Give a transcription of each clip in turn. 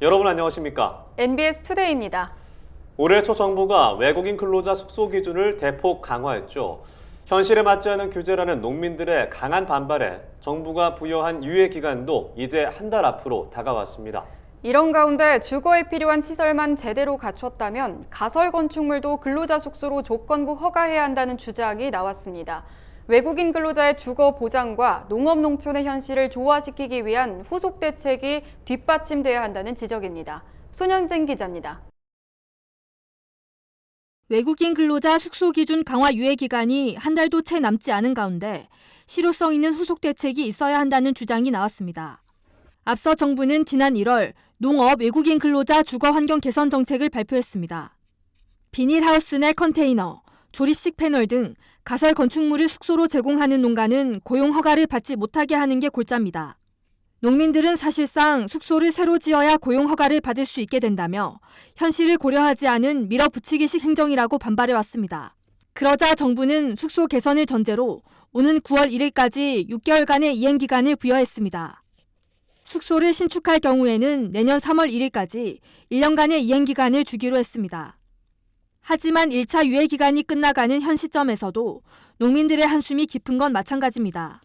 여러분 안녕하십니까? NBS 투데이입니다. 올해 초 정부가 외국인 근로자 숙소 기준을 대폭 강화했죠. 현실에 맞지 않은 규제라는 농민들의 강한 반발에 정부가 부여한 유예 기간도 이제 한 달 앞으로 다가왔습니다. 이런 가운데 주거에 필요한 시설만 제대로 갖췄다면 가설 건축물도 근로자 숙소로 조건부 허가해야 한다는 주장이 나왔습니다. 외국인 근로자의 주거 보장과 농업 농촌의 현실을 조화시키기 위한 후속 대책이 뒷받침돼야 한다는 지적입니다. 손현진 기자입니다. 외국인 근로자 숙소 기준 강화 유예 기간이 한 달도 채 남지 않은 가운데 실효성 있는 후속 대책이 있어야 한다는 주장이 나왔습니다. 앞서 정부는 지난 1월 농업 외국인 근로자 주거 환경 개선 정책을 발표했습니다. 비닐하우스 내 컨테이너, 조립식 패널 등 가설 건축물을 숙소로 제공하는 농가는 고용 허가를 받지 못하게 하는 게 골자입니다. 농민들은 사실상 숙소를 새로 지어야 고용 허가를 받을 수 있게 된다며 현실을 고려하지 않은 밀어붙이기식 행정이라고 반발해왔습니다. 그러자 정부는 숙소 개선을 전제로 오는 9월 1일까지 6개월간의 이행기간을 부여했습니다. 숙소를 신축할 경우에는 내년 3월 1일까지 1년간의 이행기간을 주기로 했습니다. 하지만 1차 유예기간이 끝나가는 현 시점에서도 농민들의 한숨이 깊은 건 마찬가지입니다.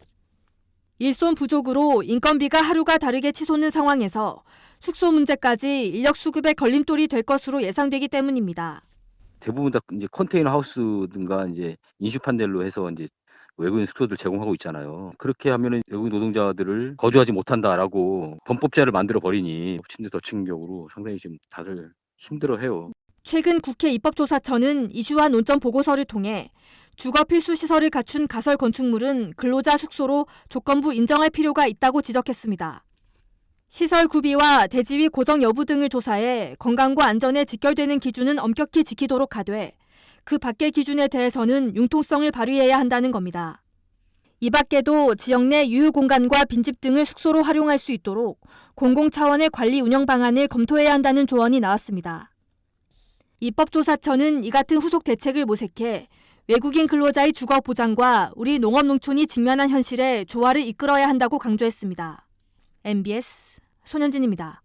일손 부족으로 인건비가 하루가 다르게 치솟는 상황에서 숙소 문제까지 인력 수급의 걸림돌이 될 것으로 예상되기 때문입니다. 대부분 다 이제 컨테이너 하우스든가 이제 인슈 판넬로 해서 이제 외국인 숙소들 제공하고 있잖아요. 그렇게 하면은 외국인 노동자들을 거주하지 못한다라고 범법자를 만들어 버리니 침대 덮친격으로 상당히 지금 다들 힘들어해요. 최근 국회 입법조사처는 이슈와 논점 보고서를 통해 주거 필수 시설을 갖춘 가설 건축물은 근로자 숙소로 조건부 인정할 필요가 있다고 지적했습니다. 시설 구비와 대지위 고정 여부 등을 조사해 건강과 안전에 직결되는 기준은 엄격히 지키도록 하되 그 밖의 기준에 대해서는 융통성을 발휘해야 한다는 겁니다. 이 밖에도 지역 내 유휴 공간과 빈집 등을 숙소로 활용할 수 있도록 공공 차원의 관리 운영 방안을 검토해야 한다는 조언이 나왔습니다. 입법조사처는 이 같은 후속 대책을 모색해 외국인 근로자의 주거 보장과 우리 농업 농촌이 직면한 현실에 조화를 이끌어야 한다고 강조했습니다. NBS 손현진입니다.